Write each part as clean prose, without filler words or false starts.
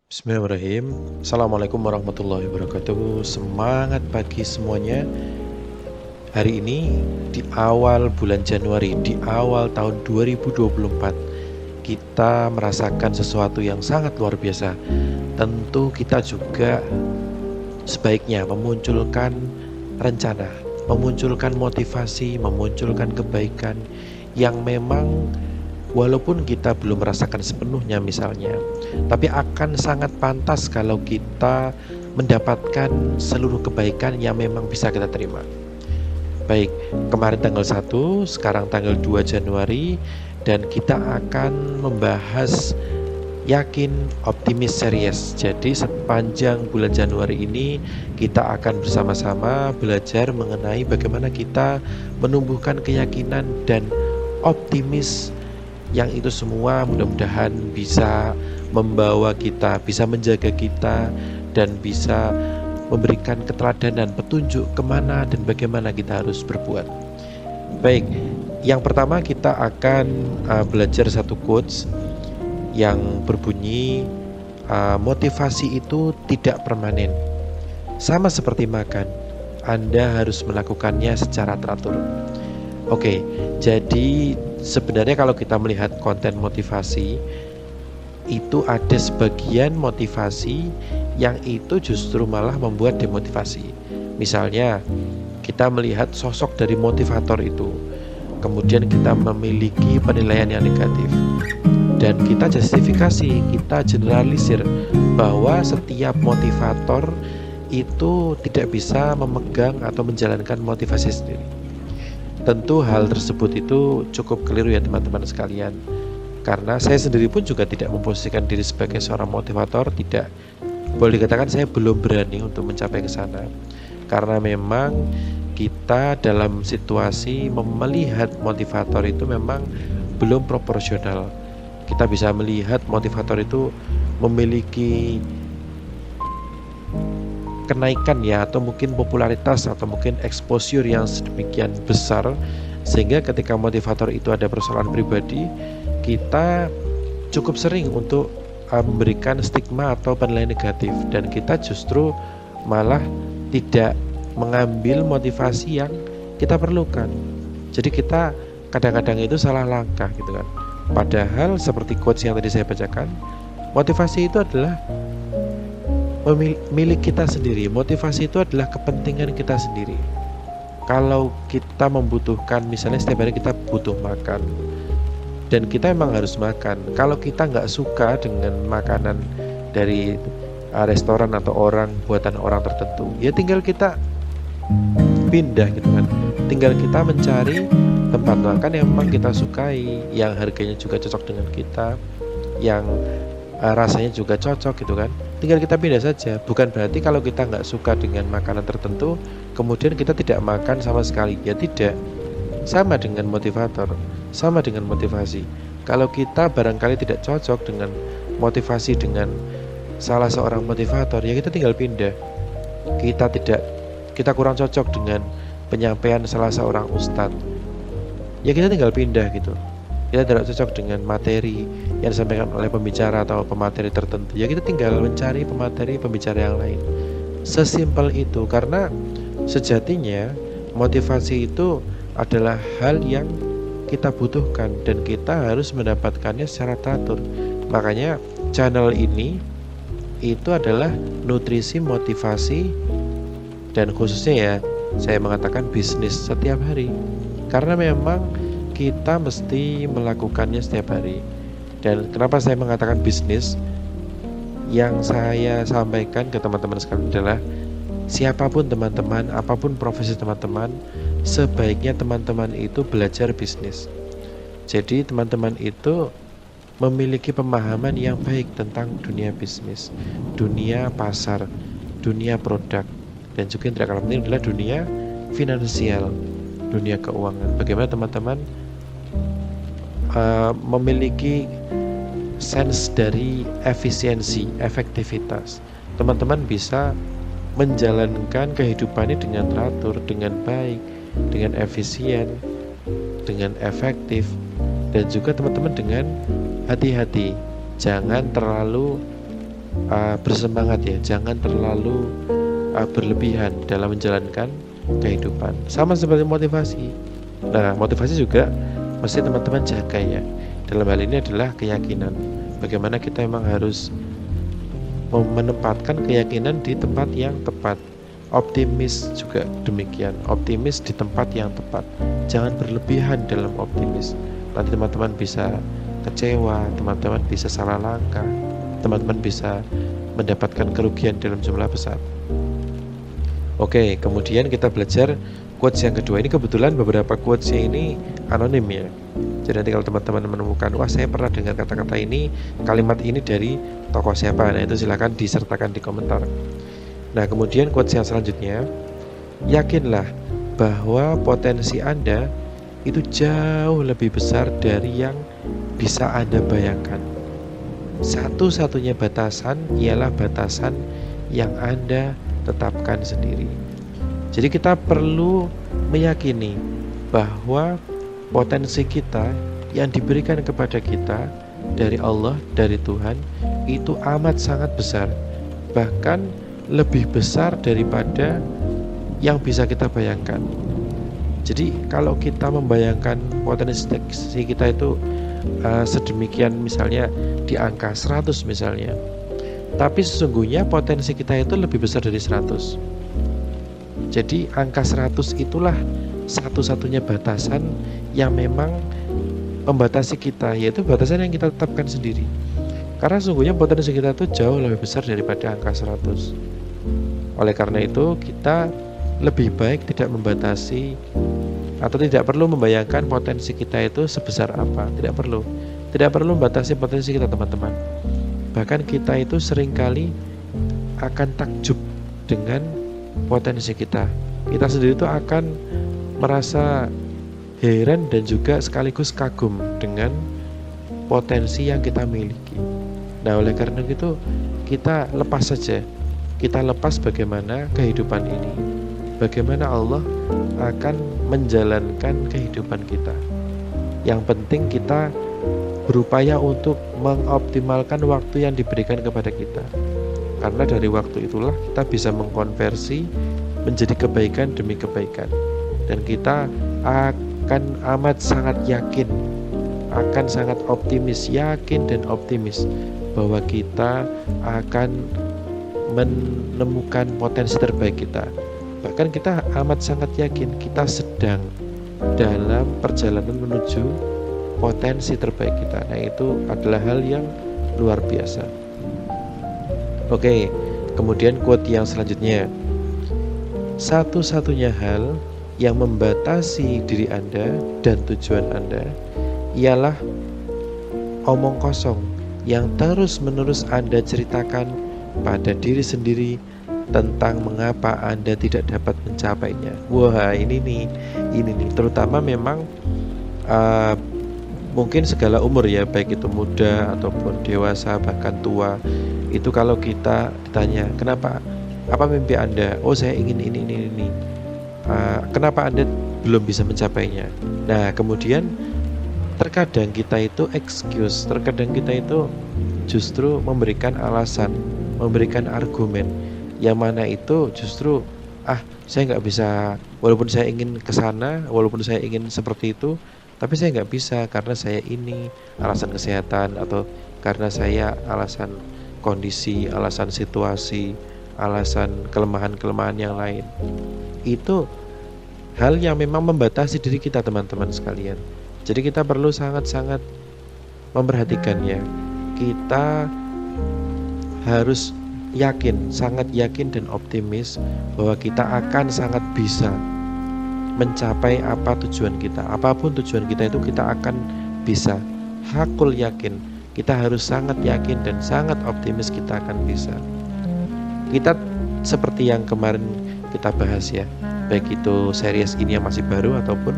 Bismillahirrahmanirrahim. Assalamualaikum warahmatullahi wabarakatuh. Semangat pagi semuanya. Hari ini di awal bulan Januari, di awal tahun 2024, kita merasakan sesuatu yang sangat luar biasa. Tentu kita juga sebaiknya memunculkan rencana, memunculkan motivasi, memunculkan kebaikan yang memang walaupun kita belum merasakan sepenuhnya misalnya, tapi akan sangat pantas kalau kita mendapatkan seluruh kebaikan yang memang bisa kita terima. Baik, kemarin tanggal 1, sekarang tanggal 2 Januari, dan kita akan membahas yakin, optimis, serius. Jadi sepanjang bulan Januari ini kita akan bersama-sama belajar mengenai bagaimana kita menumbuhkan keyakinan dan optimis, yang itu semua mudah-mudahan bisa membawa kita, bisa menjaga kita, dan bisa memberikan keteladanan, petunjuk kemana dan bagaimana kita harus berbuat. Baik, yang pertama kita akan belajar satu quotes yang berbunyi, motivasi itu tidak permanen. Sama seperti makan, Anda harus melakukannya secara teratur. Oke, jadi sebenarnya kalau kita melihat konten motivasi, itu ada sebagian motivasi yang itu justru malah membuat demotivasi. Misalnya, kita melihat sosok dari motivator itu, kemudian kita memiliki penilaian yang negatif, dan kita justifikasi, kita generalisir bahwa setiap motivator itu tidak bisa memegang atau menjalankan motivasi sendiri. Tentu hal tersebut itu cukup keliru ya teman-teman sekalian. Karena saya sendiri pun juga tidak memposisikan diri sebagai seorang motivator, tidak. Boleh dikatakan saya belum berani untuk mencapai ke sana. Karena memang kita dalam situasi melihat motivator itu memang belum proporsional. Kita bisa melihat motivator itu memiliki kenaikan ya, atau mungkin popularitas, atau mungkin exposure yang sedemikian besar, sehingga ketika motivator itu ada persoalan pribadi, kita cukup sering untuk memberikan stigma atau penilaian negatif, dan kita justru malah tidak mengambil motivasi yang kita perlukan. Jadi kita kadang-kadang itu salah langkah gitu kan. Padahal seperti quotes yang tadi saya bacakan, motivasi itu adalah milik kita sendiri. Motivasi itu adalah kepentingan kita sendiri. Kalau kita membutuhkan, misalnya setiap hari kita butuh makan, dan kita emang harus makan. Kalau kita nggak suka dengan makanan dari restoran atau buatan orang tertentu, ya tinggal kita pindah gitu kan. Tinggal kita mencari tempat makan yang memang kita sukai, yang harganya juga cocok dengan kita, yang rasanya juga cocok gitu kan. Tinggal kita pindah saja. Bukan berarti kalau kita nggak suka dengan makanan tertentu kemudian kita tidak makan sama sekali, ya tidak. Sama dengan motivator, sama dengan motivasi. Kalau kita barangkali tidak cocok dengan motivasi dengan salah seorang motivator, ya kita tinggal pindah. Kita kurang cocok dengan penyampaian salah seorang ustadz, ya kita tinggal pindah gitu. Kita tidak cocok dengan materi yang disampaikan oleh pembicara atau pemateri tertentu, ya kita tinggal mencari pembicara yang lain. Sesimpel itu. Karena sejatinya motivasi itu adalah hal yang kita butuhkan, dan kita harus mendapatkannya secara teratur. Makanya channel ini itu adalah nutrisi motivasi, dan khususnya ya saya mengatakan bisnis setiap hari. Karena memang kita mesti melakukannya setiap hari. Dan kenapa saya mengatakan bisnis? Yang saya sampaikan ke teman-teman sekalian adalah, siapapun teman-teman, apapun profesi teman-teman, sebaiknya teman-teman itu belajar bisnis. Jadi teman-teman itu memiliki pemahaman yang baik tentang dunia bisnis, dunia pasar, dunia produk, dan juga yang tidak kalah penting adalah dunia finansial, dunia keuangan. Bagaimana teman-teman memiliki sense dari efisiensi, efektivitas. Teman-teman bisa menjalankan kehidupannya dengan teratur, dengan baik, dengan efisien, dengan efektif, dan juga teman-teman dengan hati-hati. Jangan terlalu bersemangat ya, jangan terlalu berlebihan dalam menjalankan kehidupan. Sama seperti motivasi. Nah, motivasi juga mesti teman-teman jaga ya. Dalam hal ini adalah keyakinan. Bagaimana kita memang harus menempatkan keyakinan di tempat yang tepat. Optimis juga demikian, optimis di tempat yang tepat. Jangan berlebihan dalam optimis. Nanti teman-teman bisa kecewa, teman-teman bisa salah langkah, teman-teman bisa mendapatkan kerugian dalam jumlah besar. Oke, kemudian kita belajar quotes yang kedua. Ini kebetulan beberapa quotesnya ini anonim ya. Jadi nanti kalau teman-teman menemukan, wah saya pernah dengar kata-kata ini, kalimat ini dari tokoh siapa, nah itu silakan disertakan di komentar. Nah, kemudian quotes yang selanjutnya, yakinlah bahwa potensi Anda itu jauh lebih besar dari yang bisa Anda bayangkan. Satu-satunya batasan ialah batasan yang Anda tetapkan sendiri. Jadi kita perlu meyakini bahwa potensi kita yang diberikan kepada kita dari Allah, dari Tuhan, itu amat sangat besar. Bahkan lebih besar daripada yang bisa kita bayangkan. Jadi kalau kita membayangkan potensi kita itu sedemikian, misalnya di angka 100 misalnya, tapi sesungguhnya potensi kita itu lebih besar dari 100. Jadi angka 100 itulah satu-satunya batasan yang memang membatasi kita, yaitu batasan yang kita tetapkan sendiri. Karena sesungguhnya potensi kita itu jauh lebih besar daripada angka 100. Oleh karena itu kita lebih baik tidak membatasi atau tidak perlu membayangkan potensi kita itu sebesar apa. Tidak perlu membatasi potensi kita, teman-teman. Bahkan kita itu seringkali akan takjub dengan potensi kita. Kita sendiri itu akan merasa heran dan juga sekaligus kagum dengan potensi yang kita miliki. Nah, oleh karena itu kita lepas saja. Kita lepas bagaimana kehidupan ini, bagaimana Allah akan menjalankan kehidupan kita. Yang penting kita berupaya untuk mengoptimalkan waktu yang diberikan kepada kita. Karena dari waktu itulah kita bisa mengkonversi menjadi kebaikan demi kebaikan. Dan kita akan amat sangat yakin, akan sangat optimis, yakin dan optimis bahwa kita akan menemukan potensi terbaik kita. Bahkan kita amat sangat yakin kita sedang dalam perjalanan menuju potensi terbaik kita. Nah, itu adalah hal yang luar biasa. Oke, kemudian quote yang selanjutnya, satu-satunya hal yang membatasi diri Anda dan tujuan Anda ialah omong kosong yang terus-menerus Anda ceritakan pada diri sendiri tentang mengapa Anda tidak dapat mencapainya. Wah, ini nih terutama memang mungkin segala umur ya, baik itu muda ataupun dewasa bahkan tua. Itu kalau kita ditanya, kenapa, apa mimpi Anda? Oh, saya ingin ini. Kenapa Anda belum bisa mencapainya? Nah, kemudian terkadang kita itu excuse, terkadang kita itu justru memberikan alasan, memberikan argumen yang mana itu justru saya nggak bisa, walaupun saya ingin ke sana, walaupun saya ingin seperti itu, tapi saya nggak bisa karena saya ini alasan kesehatan, atau karena saya alasan kondisi, alasan situasi, alasan kelemahan-kelemahan yang lain. Itu hal yang memang membatasi diri kita, teman-teman sekalian. Jadi kita perlu sangat-sangat memperhatikan ya. Kita harus yakin, sangat yakin dan optimis bahwa kita akan sangat bisa mencapai apa tujuan kita. Apapun tujuan kita itu kita akan bisa. Hakul yakin. Kita harus sangat yakin dan sangat optimis kita akan bisa. Kita seperti yang kemarin kita bahas ya, baik itu series ini yang masih baru ataupun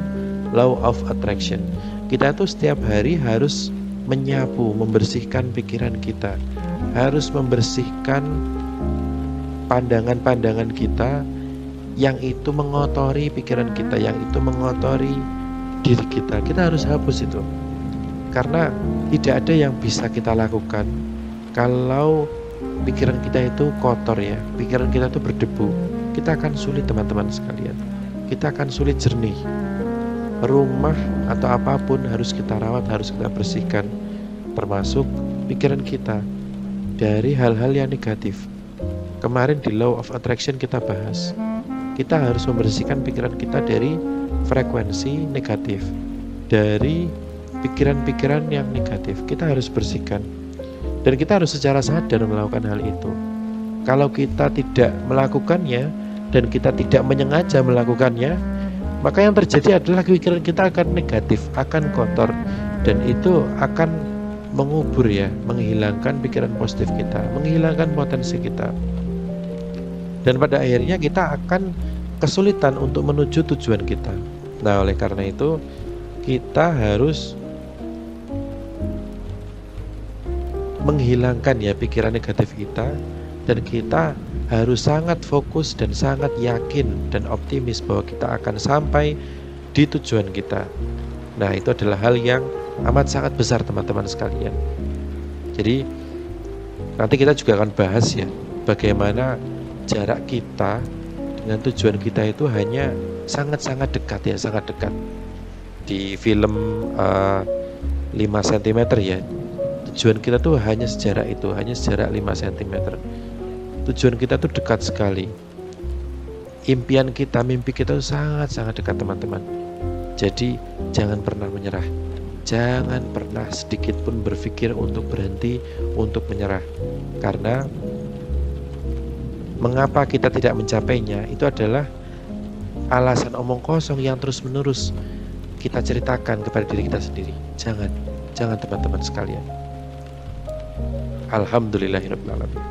Law of Attraction. Kita tuh setiap hari harus menyapu, membersihkan pikiran kita, harus membersihkan pandangan-pandangan kita yang itu mengotori pikiran kita, yang itu mengotori diri kita. Kita harus hapus itu, karena tidak ada yang bisa kita lakukan kalau pikiran kita itu kotor ya, pikiran kita itu berdebu, kita akan sulit teman-teman sekalian. Kita akan sulit jernih. Rumah atau apapun harus kita rawat, harus kita bersihkan, termasuk pikiran kita dari hal-hal yang negatif. Kemarin di Law of Attraction kita bahas, kita harus membersihkan pikiran kita dari frekuensi negatif, dari pikiran-pikiran yang negatif. Kita harus bersihkan. Dan kita harus secara sadar melakukan hal itu. Kalau kita tidak melakukannya dan kita tidak menyengaja melakukannya, maka yang terjadi adalah pikiran kita akan negatif, akan kotor, dan itu akan mengubur ya, menghilangkan pikiran positif kita, menghilangkan potensi kita. Dan pada akhirnya kita akan kesulitan untuk menuju tujuan kita. Nah, oleh karena itu kita harus menghilangkan ya pikiran negatif kita, dan kita harus sangat fokus dan sangat yakin dan optimis bahwa kita akan sampai di tujuan kita. Nah, itu adalah hal yang amat sangat besar teman-teman sekalian. Jadi nanti kita juga akan bahas ya, bagaimana jarak kita dengan tujuan kita itu hanya sangat-sangat dekat ya, sangat dekat. Di film 5 cm ya, tujuan kita tuh hanya sejarak itu, hanya sejarak 5 cm. Tujuan kita tuh dekat sekali. Impian kita, mimpi kita tuh sangat-sangat dekat teman-teman. Jadi jangan pernah menyerah. Jangan pernah sedikit pun berpikir untuk berhenti, untuk menyerah. Karena mengapa kita tidak mencapainya itu adalah alasan omong kosong yang terus-menerus kita ceritakan kepada diri kita sendiri. Jangan teman-teman sekalian. Alhamdulillahirabbil alamin.